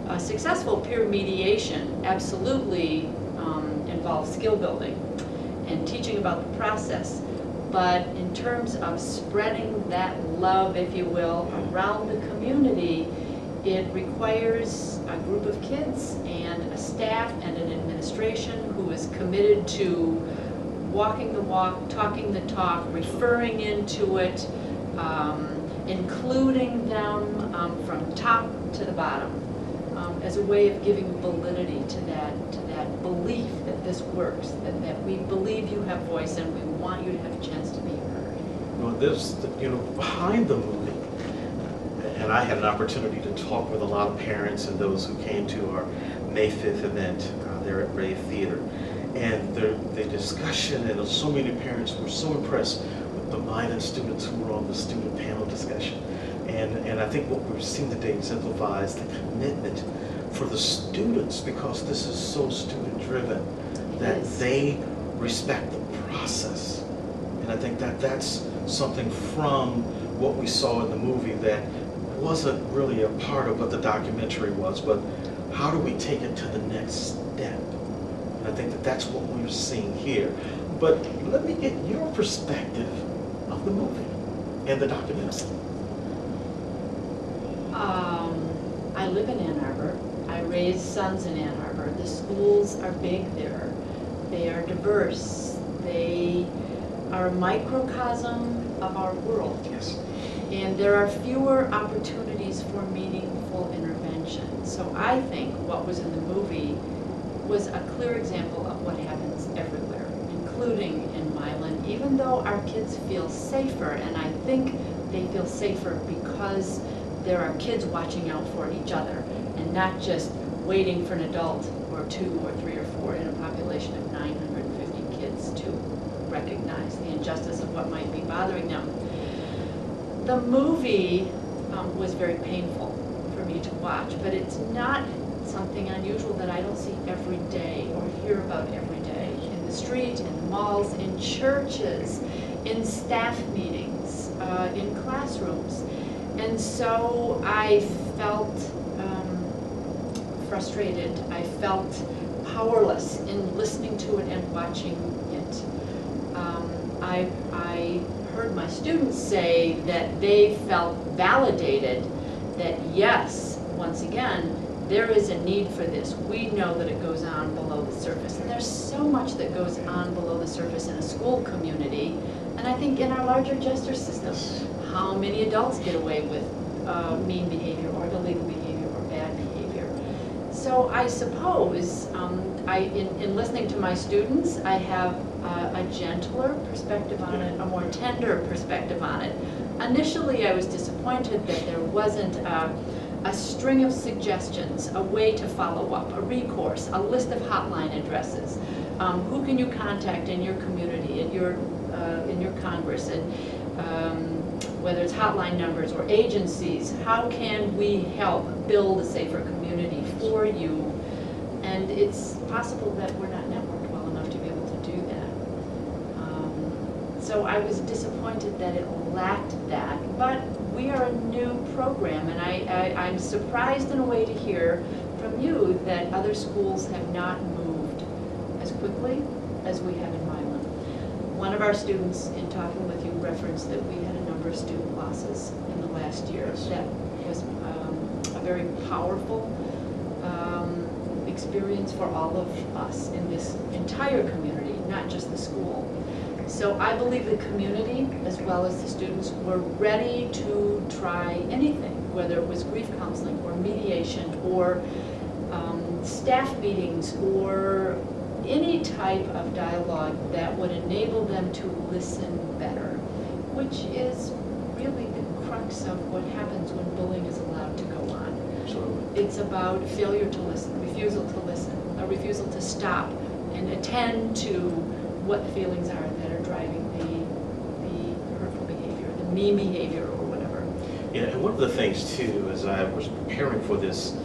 a successful peer mediation absolutely involves skill building and teaching about the process. But in terms of spreading that love, if you will, around the community, it requires a group of kids and a staff and an administration who is committed to walking the walk, talking the talk, referring into it, including them from top to the bottom, as a way of giving validity to that belief that this works, that we believe you have voice and we want you to have a chance to be heard. Well, this, behind the movie, and I had an opportunity to talk with a lot of parents and those who came to our May 5th event there at Rave Theater. And the discussion, and so many parents were so impressed with the Milan students who were on the student panel discussion. And I think what we've seen today exemplifies the commitment for the students, because this is so student-driven, that they respect the process. And I think that that's something from what we saw in the movie that wasn't really a part of what the documentary was, but how do we take it to the next step? And I think that that's what we're seeing here. But let me get your perspective of the movie and the documentary. I live in Ann Arbor. I raise sons in Ann Arbor. The schools are big there. They are diverse. They are a microcosm of our world. Yes. And there are fewer opportunities for meaningful intervention. So I think what was in the movie was a clear example of what happens everywhere, including in Milan, even though our kids feel safer, and I think they feel safer because there are kids watching out for each other and not just waiting for an adult or 2 or 3 or 4 in a population of 950 kids to recognize the injustice of what might be bothering them. The movie was very painful for me to watch, but it's not something unusual that I don't see every day or hear about every day in the street, in the malls, in churches, in staff meetings, in classrooms. And so I felt frustrated. I felt powerless in listening to it and watching it. I heard my students say that they felt validated that yes, once again, there is a need for this. We know that it goes on below the surface. And there's so much that goes on below the surface in a school community, and I think in our larger justice system. How many adults get away with mean behavior or illegal behavior or bad behavior? So I suppose in listening to my students, I have a gentler perspective on it, a more tender perspective on it. Initially, I was disappointed that there wasn't a string of suggestions, a way to follow up, a recourse, a list of hotline addresses. Who can you contact in your community, in your Congress, and whether it's hotline numbers or agencies? How can we help build a safer community for you? And it's possible that we're not networked well enough to be able to do that. So I was disappointed that it lacked that, but we are a new program, and I'm surprised in a way to hear from you that other schools have not moved as quickly as we have in Milan. One of our students, in talking with you, referenced that we had a number of student losses in the last year. That was a very powerful experience for all of us in this entire community, not just the school. So I believe the community, as well as the students, were ready to try anything, whether it was grief counseling or mediation or staff meetings or any type of dialogue that would enable them to listen better, which is really the crux of what happens when bullying is allowed to go on. Absolutely. It's about failure to listen, refusal to listen, a refusal to stop and attend to what the feelings are that are driving the hurtful behavior, the mean behavior or whatever. Yeah, and one of the things too, as I was preparing for this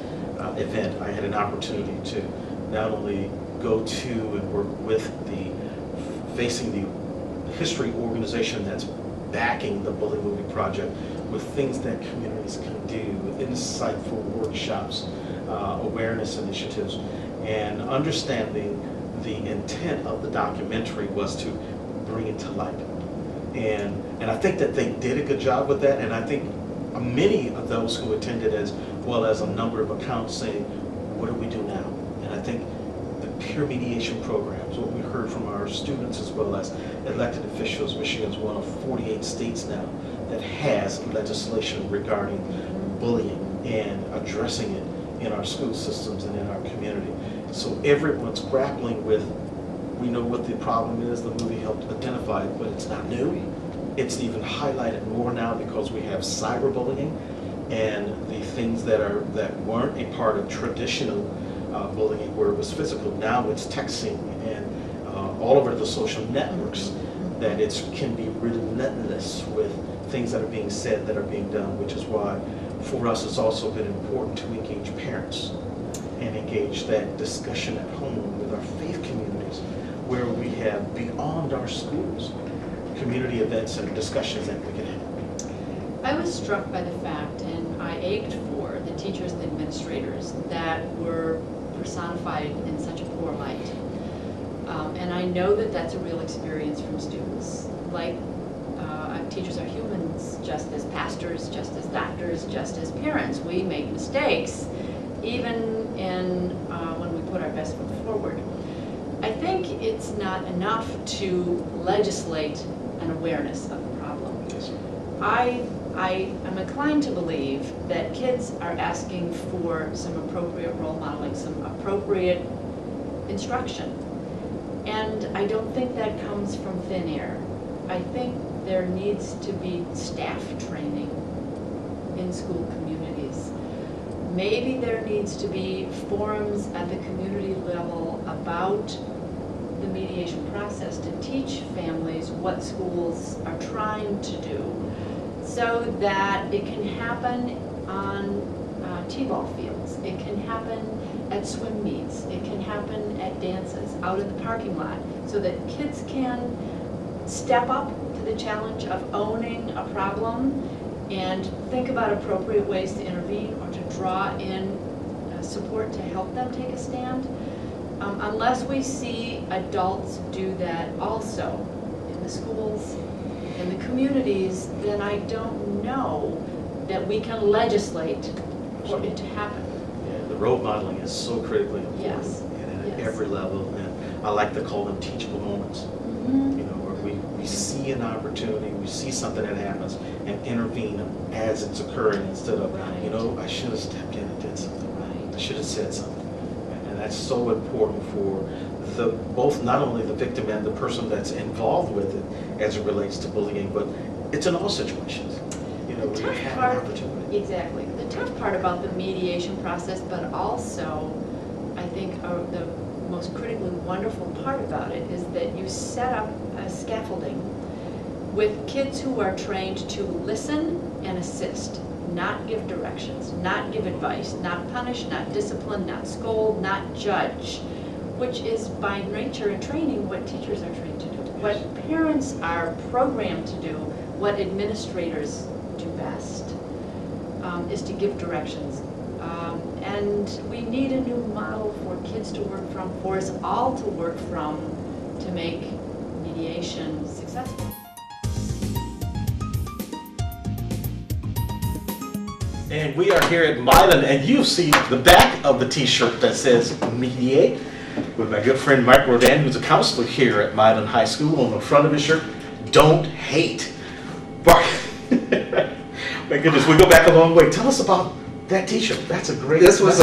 event, I had an opportunity to not only go to and work with the Facing the History organization that's backing the Bully Movie Project with things that communities can do, insightful workshops, awareness initiatives, and understanding the intent of the documentary was to bring it to light. And I think that they did a good job with that, and I think many of those who attended, as well as a number of accounts, saying, what do we do now? And I think the peer mediation programs, what we heard from our students as well as elected officials, Michigan's one of 48 states now that has legislation regarding bullying and addressing it in our school systems and in our community. So everyone's grappling with, we know what the problem is, the movie helped identify it, but it's not new. It's even highlighted more now because we have cyberbullying and the things that weren't a part of traditional bullying where it was physical. Now it's texting and all over the social networks that it can be relentless with things that are being said, that are being done, which is why for us it's also been important to engage parents and engage that discussion at home with our faith communities where we have beyond our schools community events and discussions that we can have. I was struck by the fact, and I ached for the teachers and administrators that were personified in such a poor light. And I know that that's a real experience from students. Like, teachers are humans, just as pastors, just as doctors, just as parents. We make mistakes, even in when we put our best foot forward. I think it's not enough to legislate an awareness of the problem. I am inclined to believe that kids are asking for some appropriate role modeling, some appropriate instruction. And I don't think that comes from thin air. I think there needs to be staff training in school communities. Maybe there needs to be forums at the community level about the mediation process to teach families what schools are trying to do so that it can happen on t-ball fields, it can happen at swim meets, it can happen at dances, out in the parking lot, so that kids can step up to the challenge of owning a problem and think about appropriate ways to intervene or to draw in support to help them take a stand. Unless we see adults do that also in the schools, in the communities, then I don't know that we can legislate for it to happen. Yeah, the role modeling is so critically important. Yes. And at Yes. every level, and I like to call them teachable moments. You know, where we see an opportunity, we see something that happens, and intervene as it's occurring instead of, you know, I should have stepped in and did something. I should have said something. And that's so important for both not only the victim and the person that's involved with it as it relates to bullying, but it's in all situations. You know, The where you tough have part, an opportunity. exactly. The tough part about the mediation process, but also, I think, the most critically wonderful part about it is that you set up a scaffolding with kids who are trained to listen and assist, not give directions, not give advice, not punish, not discipline, not scold, not judge, which is by nature and training what teachers are trained to do, what parents are programmed to do, what administrators do best, is to give directions. And we need a new model for kids to work from, for us all to work from, to make mediation successful. And we are here at Milan, and you see the back of the t-shirt that says Mediate with my good friend Mike Rodan, who's a counselor here at Milan High School. On the front of his shirt, Don't Hate. My goodness, we go back a long way. Tell us about that t-shirt. That's a great... This was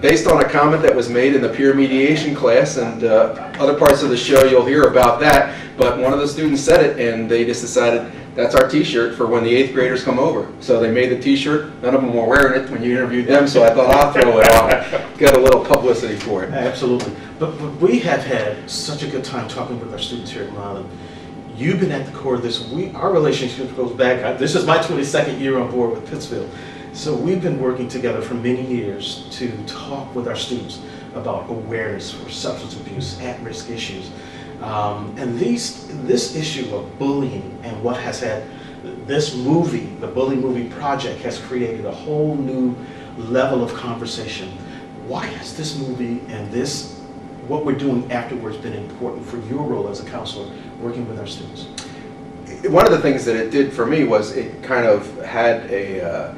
based on a comment that was made in the peer mediation class, and other parts of the show you'll hear about that, but one of the students said it, and they just decided that's our t-shirt for when the 8th graders come over. So they made the t-shirt. None of them were wearing it when you interviewed them, so I thought I'll throw it on. Get a little publicity for it. Absolutely. But we have had such a good time talking with our students here at Milan. You've been at the core of this. Our relationship goes back. This is my 22nd year on board with Pittsfield. So we've been working together for many years to talk with our students about awareness for substance abuse, at-risk issues. And this issue of bullying and what has had this movie, the Bully Movie Project, has created a whole new level of conversation. Why has this movie and what we're doing afterwards been important for your role as a counselor working with our students? One of the things that it did for me was it kind of had a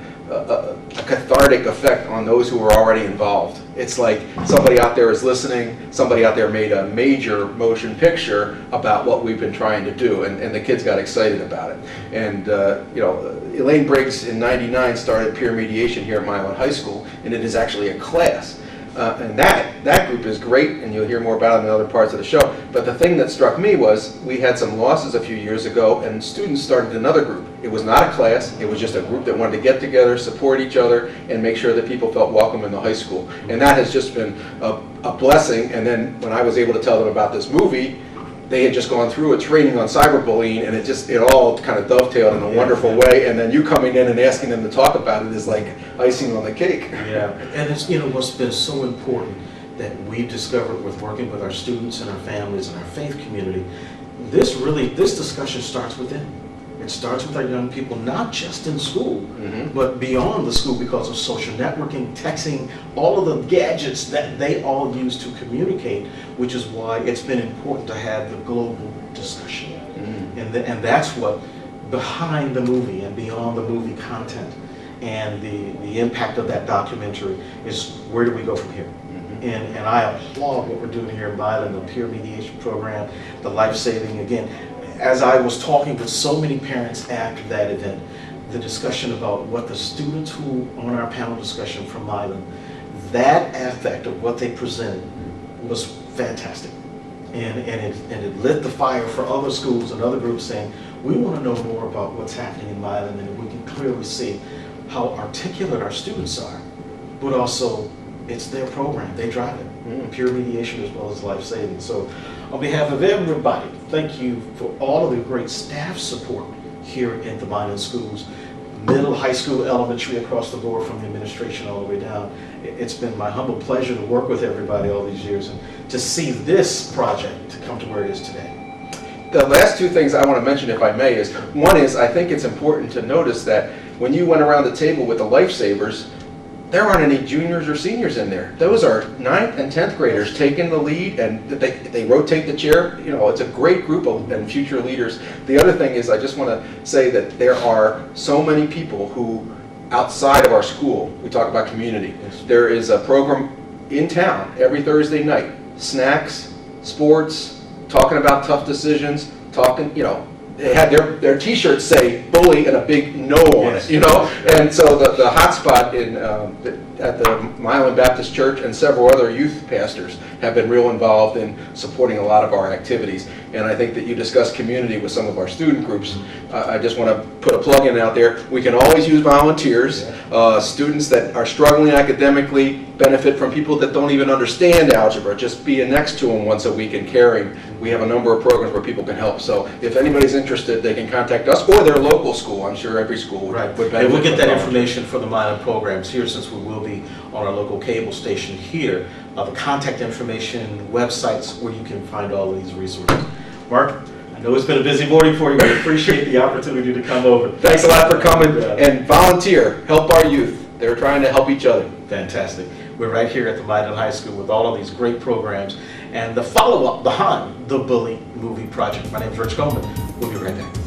cathartic effect on those who were already involved. It's like somebody out there is listening, somebody out there made a major motion picture about what we've been trying to do, and the kids got excited about it. And Elaine Briggs in '99 started peer mediation here at Milan High School, and it is actually a class. And that group is great, and you'll hear more about it in other parts of the show. But the thing that struck me was we had some losses a few years ago, and students started another group. It was not a class, it was just a group that wanted to get together, support each other, and make sure that people felt welcome in the high school. And that has just been a blessing. And then when I was able to tell them about this movie, they had just gone through a training on cyberbullying, and it all kind of dovetailed in a wonderful way. And then you coming in and asking them to talk about it is like icing on the cake. Yeah, and it's what's been so important that we've discovered with working with our students and our families and our faith community. This discussion starts within. It starts with our young people, not just in school, but beyond the school, because of social networking, texting, all of the gadgets that they all use to communicate, which is why it's been important to have the global discussion. And that's what, behind the movie and beyond the movie content and the impact of that documentary, is where do we go from here? And I applaud what we're doing here in Milan, the peer mediation program, the life-saving. Again, as I was talking with so many parents after that event, the discussion about what the students who on our panel discussion from Milan, that aspect of what they presented was fantastic. And it lit the fire for other schools and other groups saying, we want to know more about what's happening in Milan, and we can clearly see how articulate our students are, but also it's their program, they drive it, peer mediation as well as life saving. So on behalf of everybody, thank you for all of the great staff support here at the Milan schools, middle, high school, elementary, across the board from the administration all the way down. It's been my humble pleasure to work with everybody all these years and to see this project to come to where it is today. The last two things I want to mention, if I may, is one is I think it's important to notice that when you went around the table with the Lifesavers, there aren't any juniors or seniors in there. Those are 9th and 10th graders taking the lead, and they rotate the chair. It's a great group and future leaders. The other thing is I just want to say that there are so many people who, outside of our school, we talk about community. There is a program in town every Thursday night, snacks, sports, talking about tough decisions, they had their t-shirts say bully and a big no on it, and so the hotspot at the Milan Baptist Church and several other youth pastors have been real involved in supporting a lot of our activities. And I think that you discussed community with some of our student groups. I just want to put a plug in out there. We can always use volunteers. Students that are struggling academically benefit from people that don't even understand algebra, just being next to them once a week and caring. We have a number of programs where people can help. So if anybody's interested, they can contact us or their local school. I'm sure every school would benefit. And we'll get that information for the Milan programs here, since we will be on our local cable station here. The contact information, websites where you can find all of these resources. Mark, I know it's been a busy morning for you. We appreciate the opportunity to come over. Thanks a lot for coming, and volunteer, help our youth. They're trying to help each other. Fantastic. We're right here at the Milan High School with all of these great programs and the follow-up behind the Bully Movie Project. My name is Rich Coleman. We'll be right back.